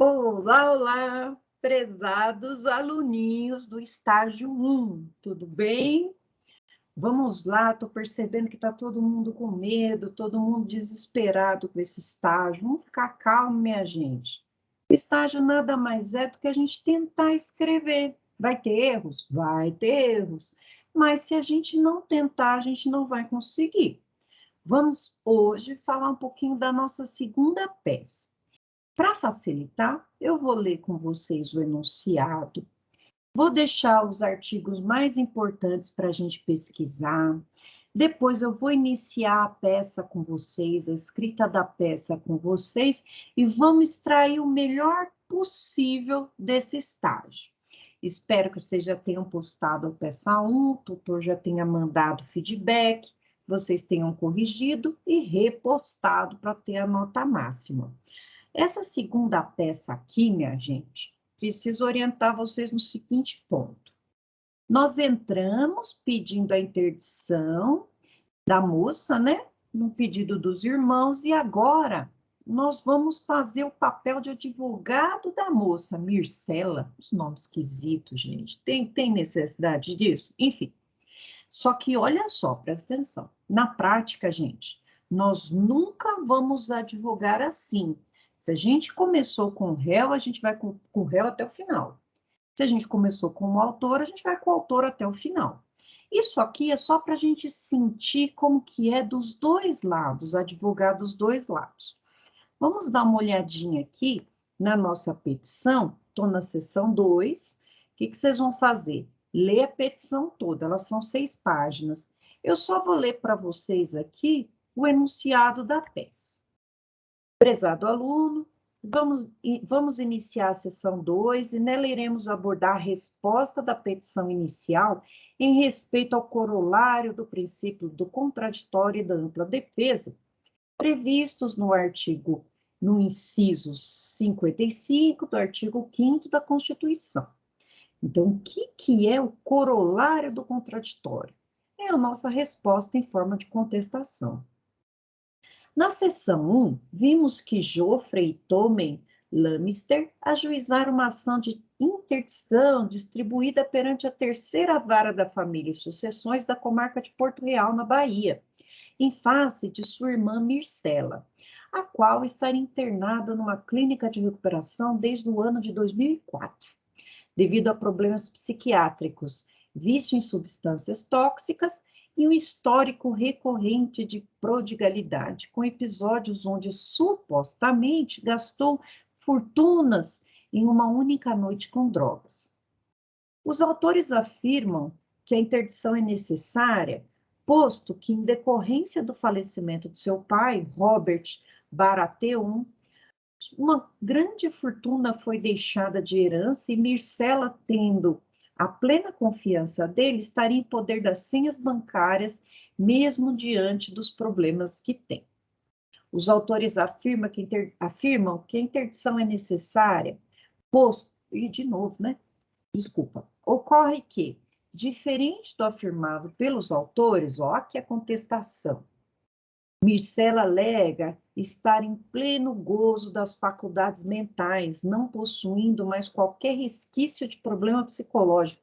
Olá, olá, prezados aluninhos do estágio 1, tudo bem? Vamos lá, estou percebendo que está todo mundo com medo, todo mundo desesperado com esse estágio. Vamos ficar calmo, minha gente. O estágio nada mais é do que a gente tentar escrever. Vai ter erros? Vai ter erros. Mas se a gente não tentar, a gente não vai conseguir. Vamos hoje falar um pouquinho da nossa segunda peça. Para facilitar, eu vou ler com vocês o enunciado, vou deixar os artigos mais importantes para a gente pesquisar, depois eu vou iniciar a peça com vocês, a escrita da peça com vocês, e vamos extrair o melhor possível desse estágio. Espero que vocês já tenham postado a peça 1, o tutor já tenha mandado feedback, vocês tenham corrigido e repostado para ter a nota máxima. Essa segunda peça aqui, minha gente, preciso orientar vocês no seguinte ponto. Nós entramos pedindo a interdição da moça, né? No pedido dos irmãos, e agora nós vamos fazer o papel de advogado da moça, Mircela. Os nomes esquisitos, gente. Tem necessidade disso? Enfim. Só que olha só, presta atenção. Na prática, gente, nós nunca vamos advogar assim. Se a gente começou com o réu, a gente vai com o réu até o final. Se a gente começou com o autor, a gente vai com o autor até o final. Isso aqui é só para a gente sentir como que é dos dois lados, advogar dos dois lados. Vamos dar uma olhadinha aqui na nossa petição. Estou na seção 2. O que vocês vão fazer? Ler a petição toda, elas são 6 páginas. Eu só vou ler para vocês aqui o enunciado da peça. Prezado aluno, vamos iniciar a seção 2 e nela iremos abordar a resposta da petição inicial em respeito ao corolário do princípio do contraditório e da ampla defesa, previstos no inciso 55 do artigo 5º da Constituição. Então, o que é o corolário do contraditório? É a nossa resposta em forma de contestação. Na seção 1, vimos que Geoffrey e Tommen Lannister ajuizaram uma ação de interdição distribuída perante a terceira vara da família e sucessões da comarca de Porto Real, na Bahia, em face de sua irmã Mircela, a qual está internada numa clínica de recuperação desde o ano de 2004, devido a problemas psiquiátricos, vício em substâncias tóxicas e um histórico recorrente de prodigalidade, com episódios onde supostamente gastou fortunas em uma única noite com drogas. Os autores afirmam que a interdição é necessária, posto que, em decorrência do falecimento de seu pai, Robert Baratheon, uma grande fortuna foi deixada de herança e Mircela, tendo a plena confiança dele, estaria em poder das senhas bancárias, mesmo diante dos problemas que tem. Os autores afirmam que a interdição é necessária, posto, e de novo, né? Desculpa. Ocorre que, diferente do afirmado pelos autores, ó, aqui a contestação, Mircela alega estar em pleno gozo das faculdades mentais, não possuindo mais qualquer resquício de problema psicológico,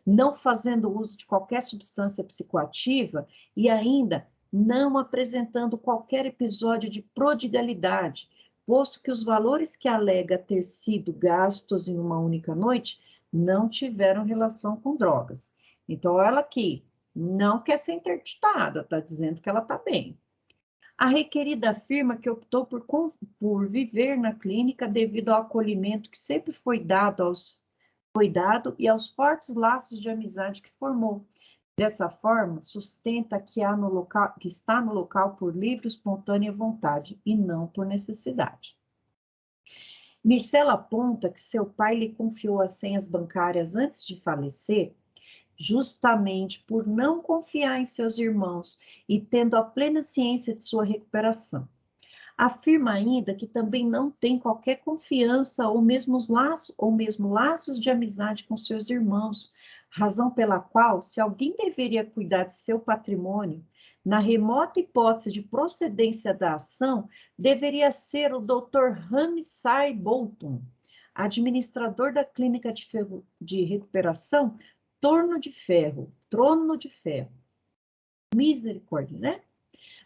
não fazendo uso de qualquer substância psicoativa e ainda não apresentando qualquer episódio de prodigalidade, posto que os valores que alega ter sido gastos em uma única noite não tiveram relação com drogas. Então, ela aqui não quer ser interditada, está dizendo que ela está bem. A requerida afirma que optou por viver na clínica devido ao acolhimento que sempre foi dado e aos fortes laços de amizade que formou. Dessa forma, sustenta que está no local por livre e espontânea vontade e não por necessidade. Mircela aponta que seu pai lhe confiou as senhas bancárias antes de falecer, justamente por não confiar em seus irmãos e tendo a plena ciência de sua recuperação. Afirma ainda que também não tem qualquer confiança ou mesmo laços de amizade com seus irmãos, razão pela qual, se alguém deveria cuidar de seu patrimônio, Na remota hipótese de procedência da ação, deveria ser o Dr. Ramsay Bolton, administrador da clínica de recuperação Trono de Ferro. Misericórdia, né?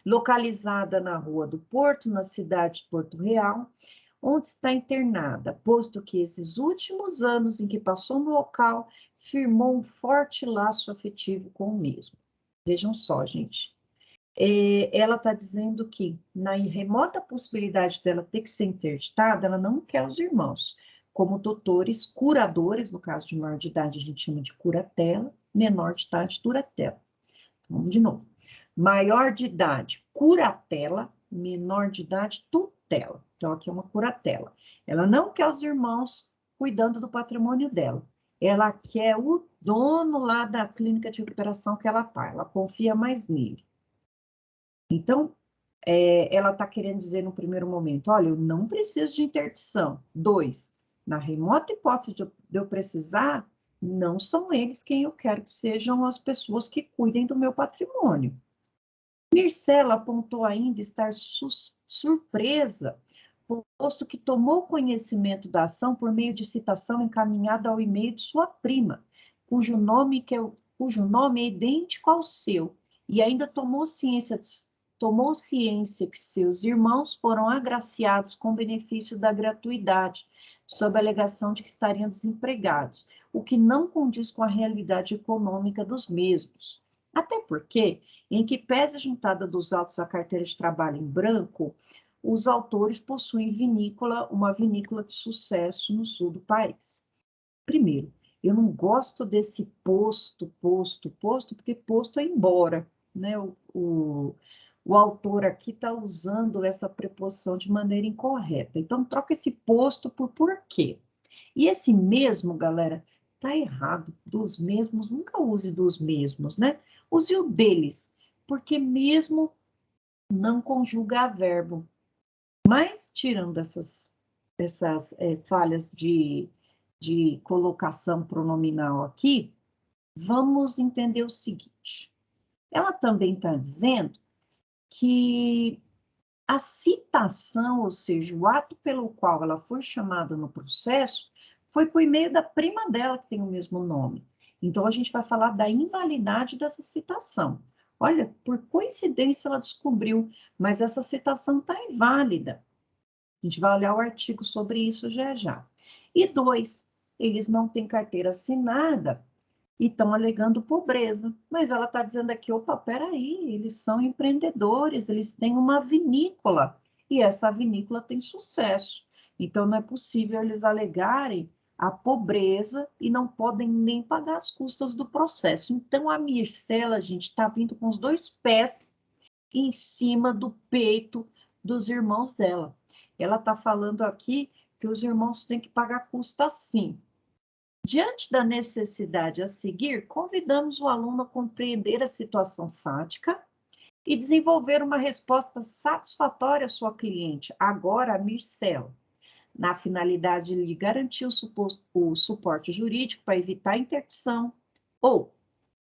Localizada na Rua do Porto, na cidade de Porto Real, onde está internada, posto que esses últimos anos em que passou no local, firmou um forte laço afetivo com o mesmo. Vejam só, gente. Ela está dizendo que, na remota possibilidade dela ter que ser interditada, ela não quer os irmãos. Como doutores, curadores, no caso de maior de idade, a gente chama de curatela, menor de idade, duratela. Vamos de novo. Maior de idade, curatela, menor de idade, tutela. Então, aqui é uma curatela. Ela não quer os irmãos cuidando do patrimônio dela. Ela quer o dono lá da clínica de recuperação que ela está. Ela confia mais nele. Então, ela está querendo dizer no primeiro momento, olha, eu não preciso de interdição. 2, na remota hipótese de eu precisar, não são eles quem eu quero que sejam as pessoas que cuidem do meu patrimônio. Mircela apontou ainda estar surpresa, posto que tomou conhecimento da ação por meio de citação encaminhada ao e-mail de sua prima, cujo nome é idêntico ao seu, e ainda tomou ciência que seus irmãos foram agraciados com benefício da gratuidade, sob a alegação de que estariam desempregados, o que não condiz com a realidade econômica dos mesmos. Até porque, em que pese a juntada dos autos à carteira de trabalho em branco, os autores possuem uma vinícola de sucesso no sul do país. Primeiro, eu não gosto desse posto, porque posto é embora, né? O autor aqui está usando essa preposição de maneira incorreta. Então, troca esse posto por porquê. E esse mesmo, galera, tá errado. Dos mesmos, nunca use dos mesmos, né? Use o deles, porque mesmo não conjuga verbo. Mas, tirando essas falhas de colocação pronominal aqui, vamos entender o seguinte. Ela também está dizendo que a citação, ou seja, o ato pelo qual ela foi chamada no processo, foi por meio da prima dela, que tem o mesmo nome. Então, a gente vai falar da invalidade dessa citação. Olha, por coincidência ela descobriu, mas essa citação está inválida. A gente vai olhar o artigo sobre isso já já. E 2, eles não têm carteira assinada e estão alegando pobreza. Mas ela está dizendo aqui, opa, peraí, eles são empreendedores, eles têm uma vinícola, e essa vinícola tem sucesso. Então, não é possível eles alegarem a pobreza e não podem nem pagar as custas do processo. Então, a Mircela, gente, está vindo com os 2 pés em cima do peito dos irmãos dela. Ela está falando aqui que os irmãos têm que pagar custa sim. Diante da necessidade a seguir, convidamos o aluno a compreender a situação fática e desenvolver uma resposta satisfatória à sua cliente, agora a Mircela, na finalidade de lhe garantir o suporte jurídico para evitar a interdição, ou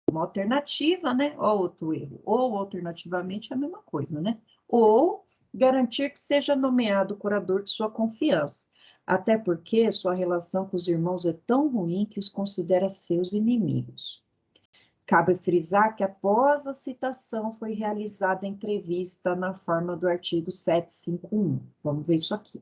uma alternativa, né? Outro erro, ou alternativamente é a mesma coisa, né? Ou garantir que seja nomeado o curador de sua confiança, até porque sua relação com os irmãos é tão ruim que os considera seus inimigos. Cabe frisar que após a citação foi realizada a entrevista na forma do artigo 751. Vamos ver isso aqui.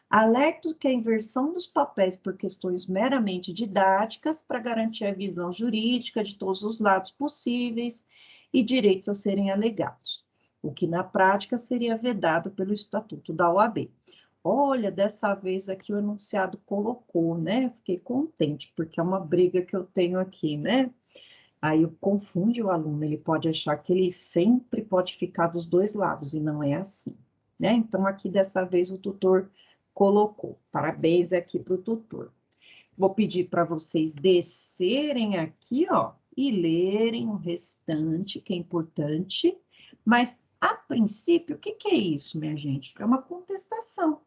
Alerto que a inversão dos papéis por questões meramente didáticas para garantir a visão jurídica de todos os lados possíveis e direitos a serem alegados, o que na prática seria vedado pelo Estatuto da OAB. Olha, dessa vez aqui o enunciado colocou, né? Fiquei contente, porque é uma briga que eu tenho aqui, né? Aí confunde o aluno, ele pode achar que ele sempre pode ficar dos 2 lados, e não é assim, né? Então, aqui dessa vez o tutor colocou. Parabéns aqui para o tutor. Vou pedir para vocês descerem aqui, ó, e lerem o restante, que é importante, mas, a princípio, o que é isso, minha gente? É uma contestação.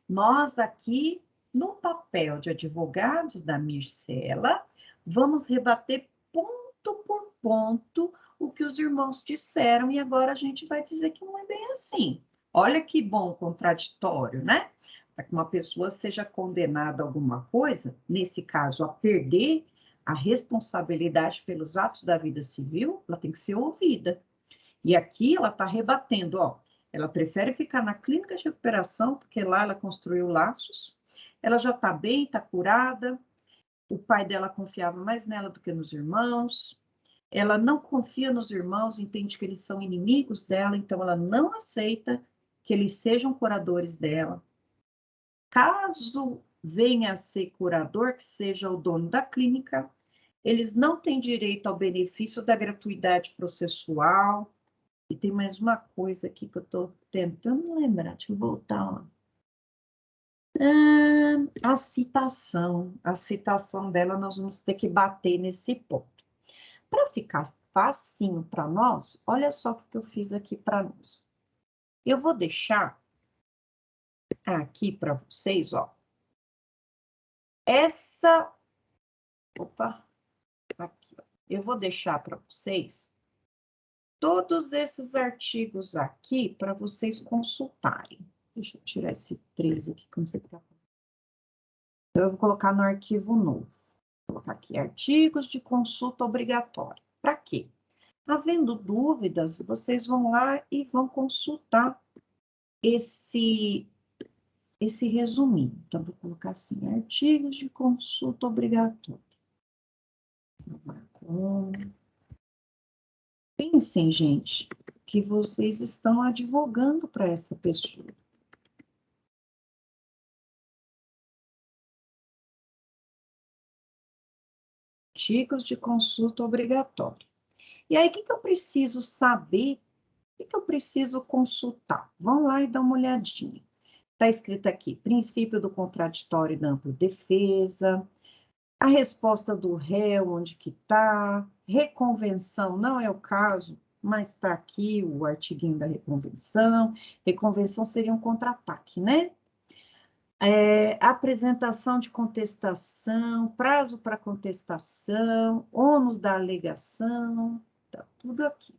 Nós aqui, no papel de advogados da Mircela, vamos rebater ponto por ponto o que os irmãos disseram e agora a gente vai dizer que não é bem assim. Olha que bom contraditório, né? Para que uma pessoa seja condenada a alguma coisa, nesse caso, a perder a responsabilidade pelos atos da vida civil, ela tem que ser ouvida. E aqui ela está rebatendo, ó, ela prefere ficar na clínica de recuperação, porque lá ela construiu laços, ela já está bem, está curada, o pai dela confiava mais nela do que nos irmãos, ela não confia nos irmãos, entende que eles são inimigos dela, então ela não aceita que eles sejam curadores dela. Caso venha a ser curador, que seja o dono da clínica, eles não têm direito ao benefício da gratuidade processual. E tem mais uma coisa aqui que eu estou tentando lembrar, deixa eu voltar lá. A citação dela, nós vamos ter que bater nesse ponto. Para ficar facinho para nós, olha só o que eu fiz aqui para nós. Eu vou deixar aqui para vocês, ó, opa, aqui, ó. Eu vou deixar para vocês todos esses artigos aqui para vocês consultarem. Deixa eu tirar esse 13 aqui, como você está. Eu vou colocar no arquivo novo. Vou colocar aqui, artigos de consulta obrigatória. Para quê? Havendo dúvidas, vocês vão lá e vão consultar esse resuminho. Então, vou colocar assim, artigos de consulta obrigatória. Pensem, gente, que vocês estão advogando para essa pessoa. Artigos de consulta obrigatória. E aí, o que eu preciso saber? O que eu preciso consultar? Vão lá e dá uma olhadinha. Está escrito aqui, princípio do contraditório e da ampla defesa, a resposta do réu, onde que está, reconvenção, não é o caso, mas está aqui o artiguinho da reconvenção. Reconvenção seria um contra-ataque, né? Apresentação de contestação, prazo para contestação, ônus da alegação, tá tudo aqui.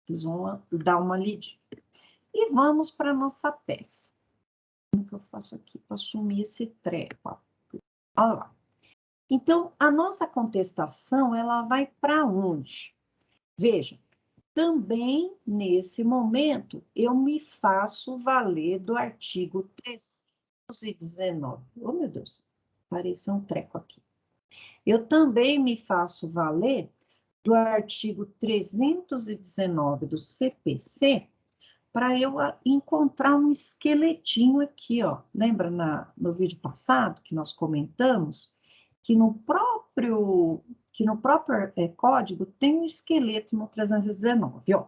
Vocês vão dar uma lidinha. E vamos para a nossa peça. Como que eu faço aqui para sumir esse treco? Olha lá. Então, a nossa contestação, ela vai para onde? Veja, também nesse momento, eu me faço valer do artigo 319. Oh, meu Deus, apareceu um treco aqui. Eu também me faço valer do artigo 319 do CPC, para eu encontrar um esqueletinho aqui, ó. Lembra no vídeo passado que nós comentamos que no próprio código tem um esqueleto no 319, ó.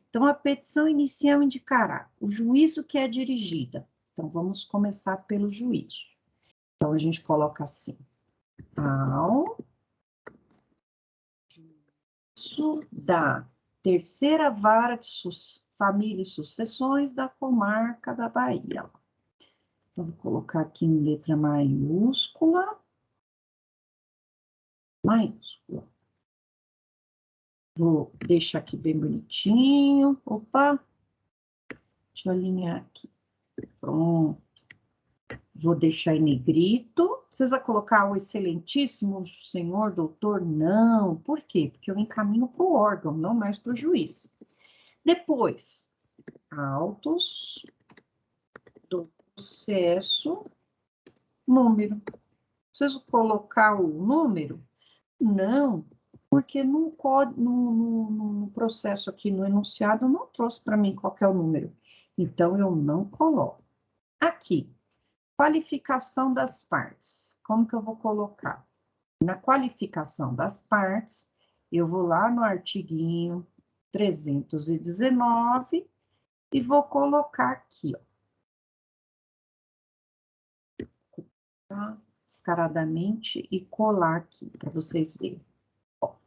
Então, a petição inicial indicará o juízo que é dirigida. Então, vamos começar pelo juízo. Então, a gente coloca assim, ao juízo da terceira vara de família e sucessões da comarca da Bahia. Então, vou colocar aqui em letra maiúscula. Maiúscula. Vou deixar aqui bem bonitinho. Opa! Deixa eu alinhar aqui. Pronto. Vou deixar em negrito. Precisa colocar o excelentíssimo senhor doutor? Não. Por quê? Porque eu encaminho para o órgão, não mais para o juiz. Depois, autos do processo, número. Preciso colocar o número? Não, porque no processo aqui, no enunciado, não trouxe para mim qual é o número. Então, eu não coloco. Aqui, qualificação das partes. Como que eu vou colocar? Na qualificação das partes, eu vou lá no artiguinho 319 e vou colocar aqui, ó. Tá? Descaradamente e colar aqui, para vocês verem. Ó.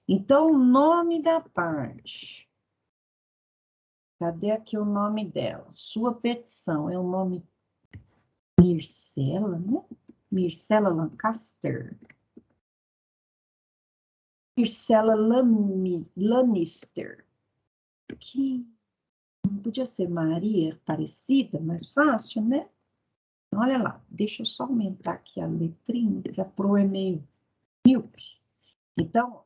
Então, o nome da parte. Cadê aqui o nome dela? Sua petição é o nome Mircela, né? Mircela Lancaster. Myrcella Lannister. Que não podia ser Maria Aparecida, mais fácil, né? Olha lá, deixa eu só aumentar aqui a letrinha, que a pro é meio míope. Então,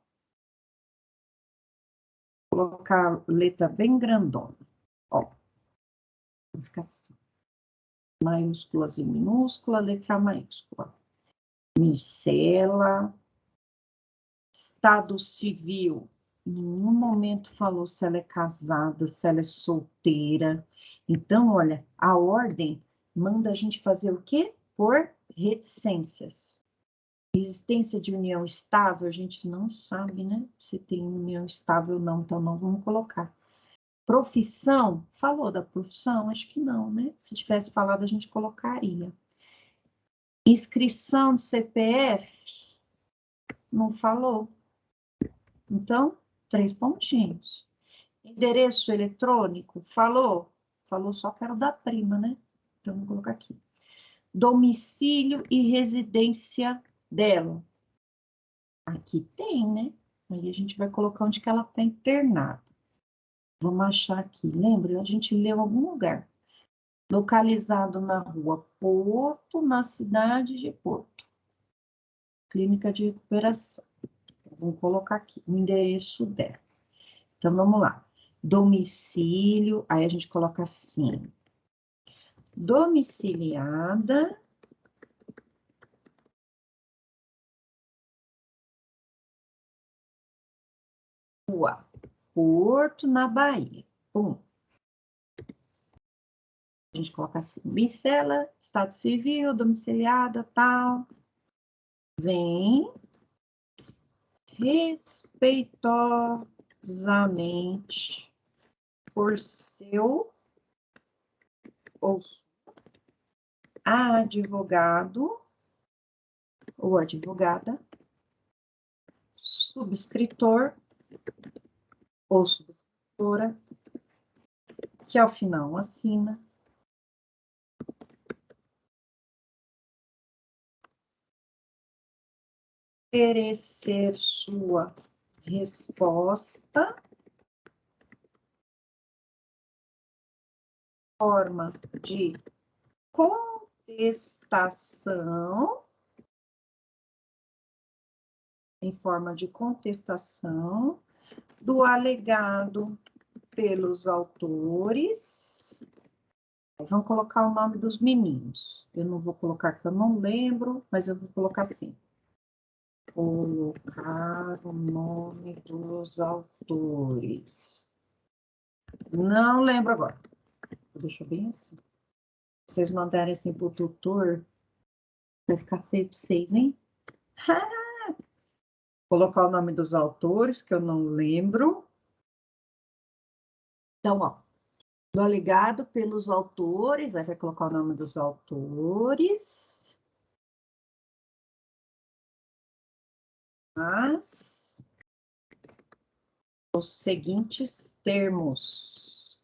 vou colocar a letra bem grandona. Ó, vai ficar assim. Maiúsculas e minúscula, letra maiúscula. Myrcella. Estado civil. Em nenhum momento falou se ela é casada, se ela é solteira. Então, olha, a ordem manda a gente fazer o quê? Por reticências. Existência de união estável, a gente não sabe, né? Se tem união estável ou não, então não vamos colocar. Profissão, falou da profissão? Acho que não, né? Se tivesse falado, a gente colocaria. Inscrição do CPF, não falou. Então, 3 pontinhos. Endereço eletrônico, falou? Falou só que era o da prima, né? Então, vou colocar aqui. Domicílio e residência dela. Aqui tem, né? Aí a gente vai colocar onde que ela está internada. Vamos achar aqui. Lembra? A gente leu em algum lugar. Localizado na rua Porto, na cidade de Porto. Clínica de recuperação. Então, vamos colocar aqui o endereço dela. Então, vamos lá. Domicílio, aí a gente coloca assim. Domiciliada. Rua Porto, na Bahia. Pum. A gente coloca assim, Myrcella, estado civil, domiciliada, tal. Vem respeitosamente por seu ou advogado ou advogada, subscritor ou subscritora, que ao final assina. Oferecer sua resposta, forma de contestação, em forma de contestação, do alegado pelos autores. Vamos colocar o nome dos meninos. Eu não vou colocar que eu não lembro, mas eu vou colocar assim. Colocar o nome dos autores. Não lembro agora. Vou deixar bem assim. Se vocês mandarem assim pro tutor, vai ficar feio para vocês, hein? Colocar o nome dos autores, que eu não lembro. Então, ó, do alegado pelos autores, aí vai colocar o nome dos autores. Mas os seguintes termos.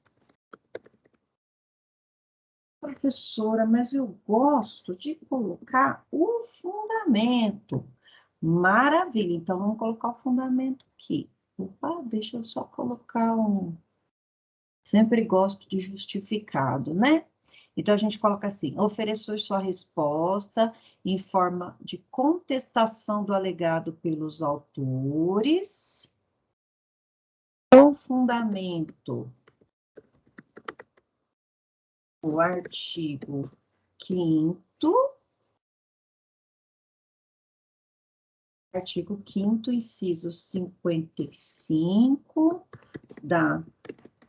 Professora, mas eu gosto de colocar o fundamento. Maravilha, então vamos colocar o fundamento aqui. Opa, deixa eu só colocar um... Sempre gosto de justificado, né? Então, a gente coloca assim, ofereceu sua resposta em forma de contestação do alegado pelos autores, com fundamento, o artigo 5º, inciso 55 da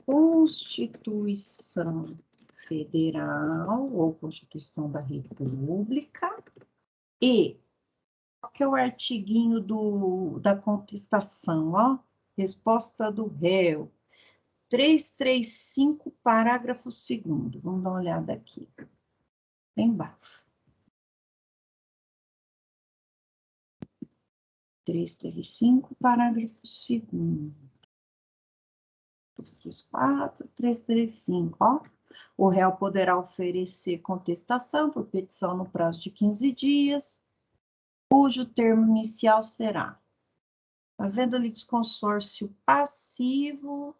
Constituição Federal ou Constituição da República. E qual que é o artiguinho da contestação? Ó, resposta do réu. 335, parágrafo 2º. Vamos dar uma olhada aqui. Bem embaixo. 335, parágrafo 2º. 234, 335, ó. O réu poderá oferecer contestação por petição no prazo de 15 dias, cujo termo inicial será Havendo litisconsórcio passivo,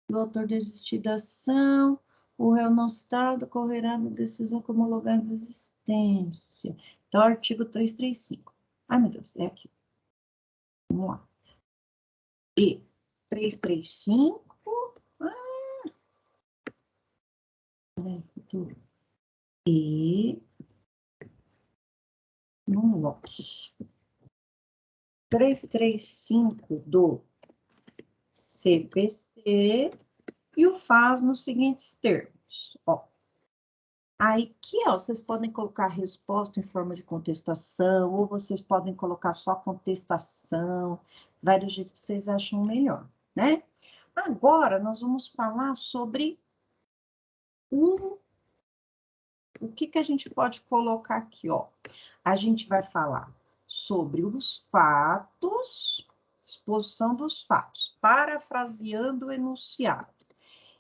do autor desistir da ação, o réu não citado correrá na decisão como homologada de existência. Então, artigo 335. Ai, meu Deus, é aqui. Vamos lá. E 335. Futuro. E num lote. 335 do CPC e o faz nos seguintes termos. Ó, aí aqui, ó, vocês podem colocar resposta em forma de contestação, ou vocês podem colocar só contestação, vai do jeito que vocês acham melhor, né? Agora, nós vamos falar sobre o que a gente pode colocar aqui, ó. A gente vai falar sobre os fatos, exposição dos fatos, parafraseando o enunciado.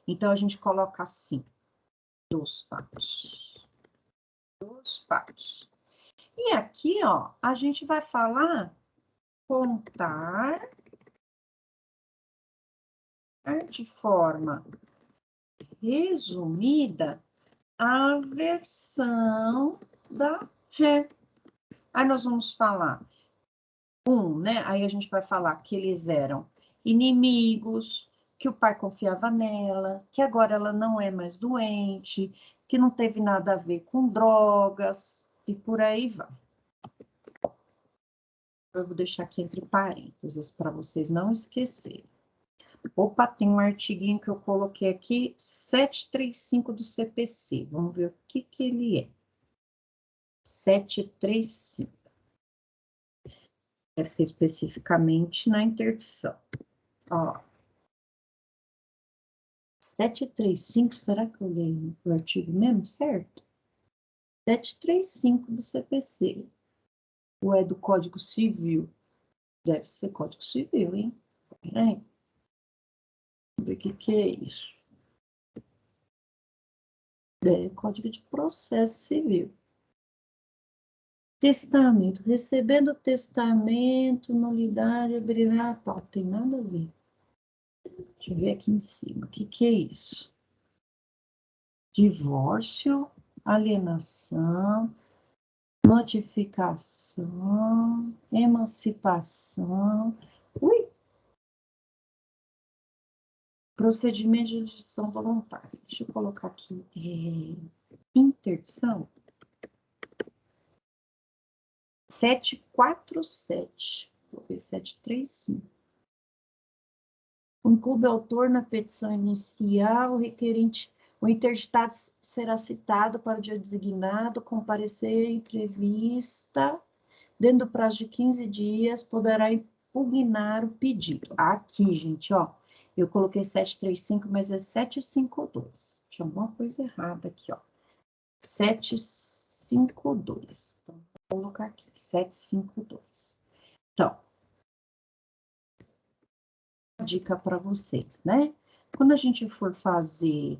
Então, a gente coloca assim, dos fatos. Dos fatos. E aqui, ó, a gente vai falar contar de forma resumida a versão da ré. Aí nós vamos falar né? Aí a gente vai falar que eles eram inimigos, que o pai confiava nela, que agora ela não é mais doente, que não teve nada a ver com drogas, e por aí vai. Eu vou deixar aqui entre parênteses para vocês não esquecerem. Opa, tem um artiguinho que eu coloquei aqui, 735 do CPC. Vamos ver o que ele é. 735. Deve ser especificamente na interdição. Ó. 735, será que eu leio o artigo mesmo, certo? 735 do CPC. Ou é do Código Civil? Deve ser Código Civil, hein? Peraí. Vamos ver o que é isso. É Código de Processo Civil. Testamento. Recebendo testamento, nulidade, abrirá, tal. Tem nada a ver. Deixa eu ver aqui em cima. O que é isso? Divórcio, alienação, notificação, emancipação. Ui! Procedimento de jurisdição voluntária. Deixa eu colocar aqui. Interdição. 747. Vou ver 735. Incube o autor na petição inicial, o requerente, o interditado será citado para o dia designado, comparecer em entrevista, dentro do prazo de 15 dias, poderá impugnar o pedido. Aqui, gente, ó, eu coloquei 735, mas é 752. Tinha alguma coisa errada aqui, ó. 752. Então, vou colocar aqui, 752. Então, dica para vocês, né? Quando a gente for fazer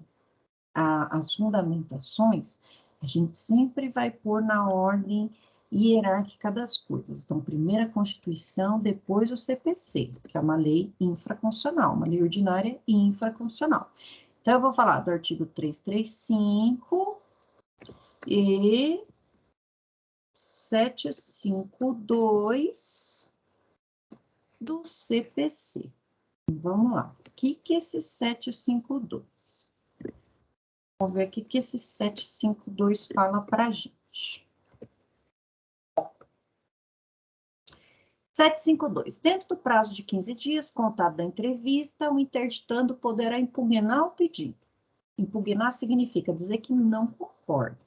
as fundamentações, a gente sempre vai pôr na ordem hierárquica das coisas. Então, primeiro a Constituição, depois o CPC, que é uma lei infraconstitucional, uma lei ordinária e infraconstitucional. Então, eu vou falar do artigo 335 e 752 do CPC. Vamos lá. O que é esse 752? Vamos ver o que esse 752 fala para a gente. 752. Dentro do prazo de 15 dias, contado da entrevista, o interditando poderá impugnar o pedido. Impugnar significa dizer que não concorda.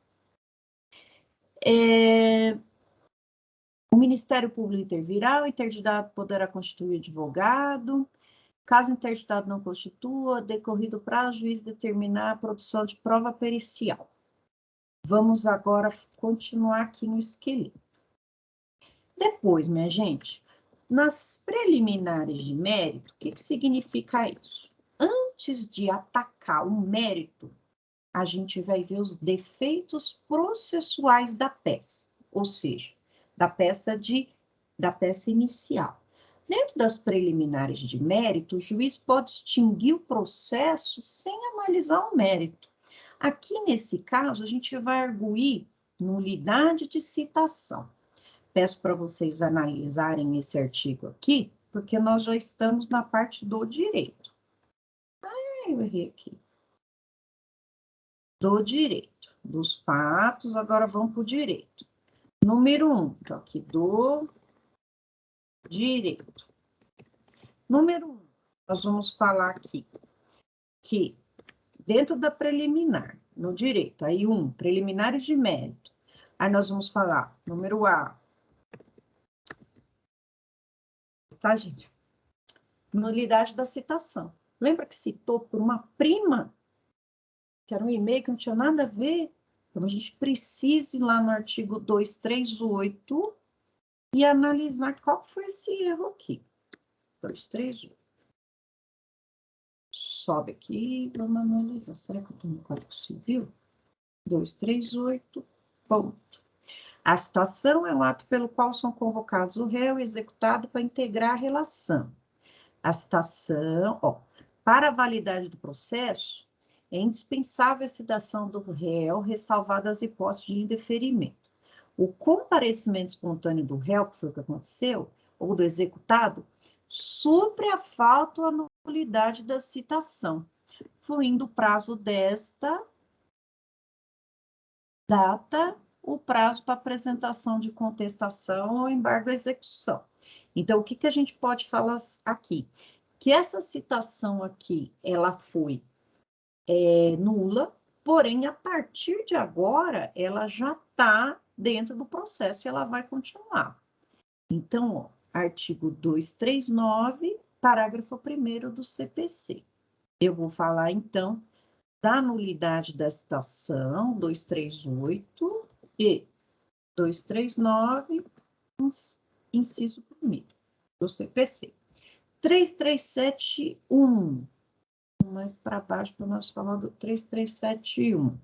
O Ministério Público intervirá, o interditado poderá constituir advogado. Caso o interditado não constitua, decorrido o prazo, o juiz determinar a produção de prova pericial. Vamos agora continuar aqui no esqueleto. Depois, minha gente, nas preliminares de mérito, o que significa isso? Antes de atacar o mérito, a gente vai ver os defeitos processuais da peça, ou seja, da peça inicial. Dentro das preliminares de mérito, o juiz pode extinguir o processo sem analisar o mérito. Aqui, nesse caso, a gente vai arguir nulidade de citação. Peço para vocês analisarem esse artigo aqui, porque nós já estamos na parte do direito. Eu errei aqui. Do direito. Dos fatos, agora vamos para o direito. Número 1, então aqui, do direito. Número 1, nós vamos falar aqui que dentro da preliminar, no direito, aí preliminares de mérito. Aí nós vamos falar, número A. Tá, gente? Nulidade da citação. Lembra que citou por uma prima? Que era um e-mail que não tinha nada a ver? Então, a gente precisa ir lá no artigo 238 e analisar qual foi esse erro aqui. 238. Sobe aqui, vamos analisar. Será que eu estou no Código Civil? 238, ponto. A citação é um ato pelo qual são convocados o réu e executado para integrar a relação. A citação, para a validade do processo, é indispensável a citação do réu, ressalvadas as hipóteses de indeferimento. O comparecimento espontâneo do réu, que foi o que aconteceu, ou do executado, supre a falta ou a nulidade da citação, fluindo o prazo desta data, o prazo para apresentação de contestação ou embargo à execução. Então, o que a gente pode falar aqui? Que essa citação aqui, ela foi nula, porém, a partir de agora, ela já está dentro do processo e ela vai continuar. Então, artigo 239, parágrafo 1º do CPC. Eu vou falar, então, da nulidade da citação, 238 e 239, inciso 1º do CPC. 3371. Mais para baixo, para nós falar do 3371.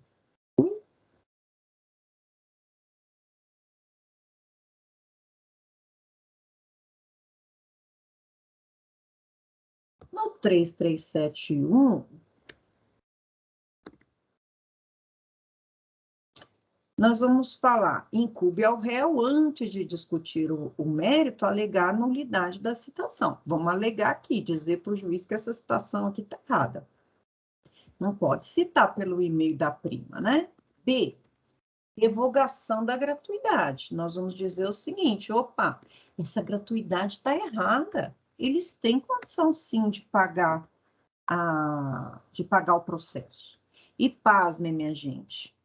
No 3371, nós vamos falar, incumbe ao réu, antes de discutir o mérito, alegar a nulidade da citação. Vamos alegar aqui, dizer para o juiz que essa citação aqui está errada. Não pode citar pelo e-mail da prima, né? B, revogação da gratuidade. Nós vamos dizer o seguinte, opa, essa gratuidade está errada. Eles têm condição, sim, de pagar o processo. E pasmem, minha gente.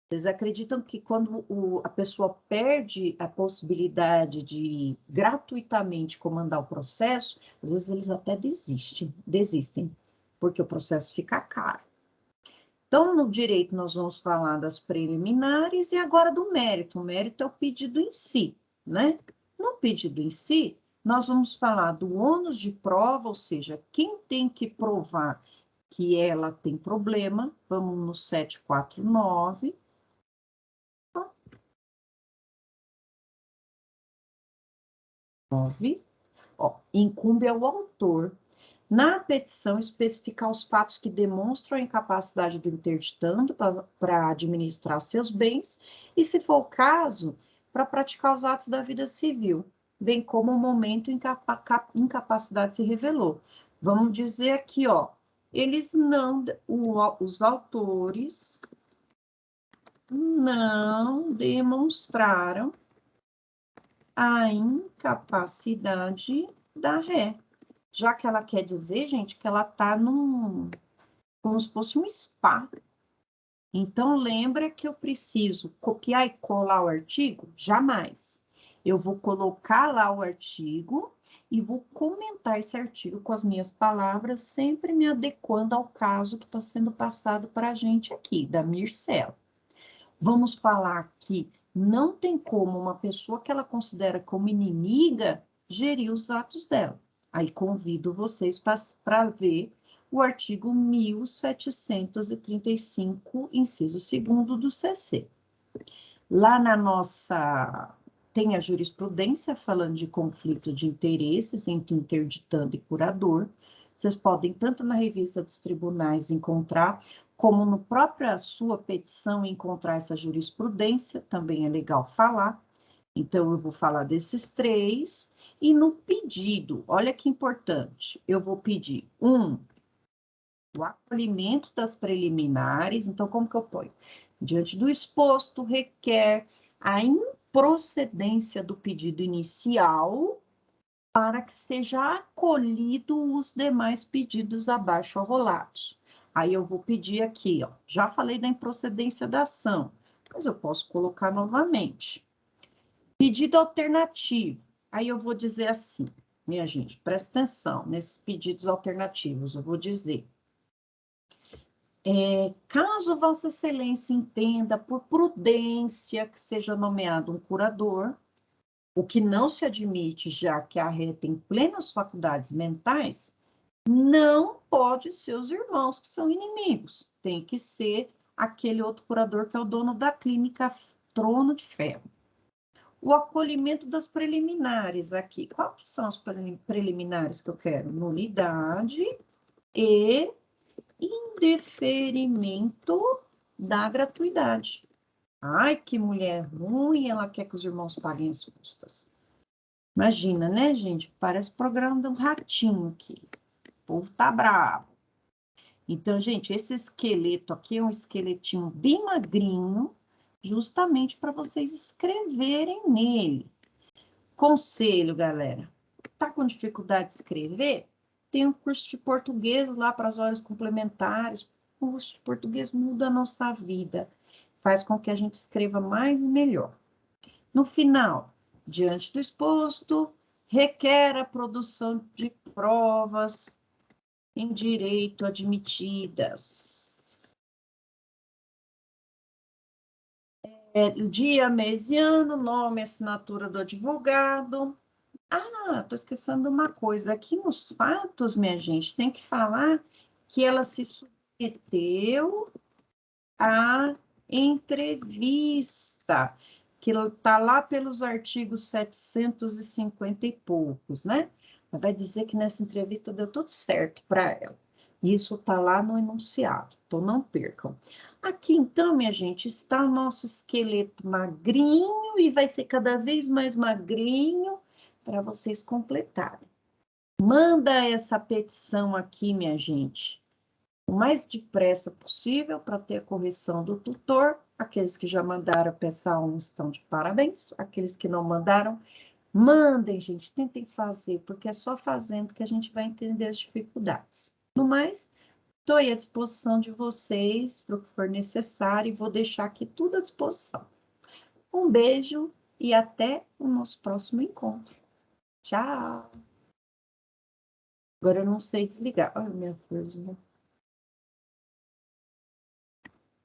Vocês acreditam que quando a pessoa perde a possibilidade de gratuitamente comandar o processo, às vezes eles até desistem, porque o processo fica caro. Então, no direito, nós vamos falar das preliminares e agora do mérito. O mérito é o pedido em si, né? No pedido em si, nós vamos falar do ônus de prova, ou seja, quem tem que provar que ela tem problema. Vamos no 749. Incumbe ao autor, na petição, especificar os fatos que demonstram a incapacidade do interditando para administrar seus bens e, se for o caso, para praticar os atos da vida civil, bem como o momento em que a incapacidade se revelou. Vamos dizer aqui, os autores não demonstraram a incapacidade da ré. Já que ela quer dizer, gente, que ela está como se fosse um spa. Então, lembra que eu preciso copiar e colar o artigo? Jamais. Eu vou colocar lá o artigo e vou comentar esse artigo com as minhas palavras, sempre me adequando ao caso que está sendo passado para a gente aqui, da Mircela. Vamos falar que não tem como uma pessoa que ela considera como inimiga gerir os atos dela. Aí convido vocês para ver o artigo 1735, inciso 2º do CC. Lá na nossa tem a jurisprudência falando de conflito de interesses entre interditando e curador. Vocês podem, tanto na revista dos tribunais, encontrar, como no própria sua petição, encontrar essa jurisprudência, também é legal falar. Então, eu vou falar desses três. E no pedido, olha que importante, eu vou pedir, o acolhimento das preliminares. Então, como que eu ponho? Diante do exposto, requer a improcedência do pedido inicial para que seja acolhido os demais pedidos abaixo arrolados. Aí eu vou pedir aqui, ó, já falei da improcedência da ação, mas eu posso colocar novamente. Pedido alternativo. Aí eu vou dizer assim, minha gente, presta atenção nesses pedidos alternativos, eu vou dizer. Caso Vossa Excelência entenda por prudência que seja nomeado um curador, o que não se admite, já que a ré tem plenas faculdades mentais, não pode ser os irmãos que são inimigos. Tem que ser aquele outro curador que é o dono da clínica Trono de Ferro. O acolhimento das preliminares aqui. Quais são as preliminares que eu quero? Nulidade e indeferimento da gratuidade. Ai, que mulher ruim, ela quer que os irmãos paguem as custas. Imagina, né, gente? Parece programa do ratinho aqui. O povo tá bravo. Então, gente, esse esqueleto aqui é um esqueletinho bem magrinho, justamente para vocês escreverem nele. Conselho, galera. Tá com dificuldade de escrever? Tem um curso de português lá para as horas complementares. O curso de português muda a nossa vida. Faz com que a gente escreva mais e melhor. No final, diante do exposto, requer a produção de provas em direito admitidas. Dia, mês e ano, nome e assinatura do advogado. Ah, estou esquecendo uma coisa. Aqui nos fatos, minha gente, tem que falar que ela se submeteu à entrevista, que está lá pelos artigos 750 e poucos, né? Vai dizer que nessa entrevista deu tudo certo para ela. Isso está lá no enunciado, então não percam. Aqui, então, minha gente, está o nosso esqueleto magrinho e vai ser cada vez mais magrinho para vocês completarem. Manda essa petição aqui, minha gente, o mais depressa possível para ter a correção do tutor. Aqueles que já mandaram a peça 1 estão de parabéns. Aqueles que não mandaram, mandem, gente, tentem fazer, porque é só fazendo que a gente vai entender as dificuldades. No mais, estou aí à disposição de vocês para o que for necessário e vou deixar aqui tudo à disposição. Um beijo e até o nosso próximo encontro. Tchau! Agora eu não sei desligar. Olha minha florzinha.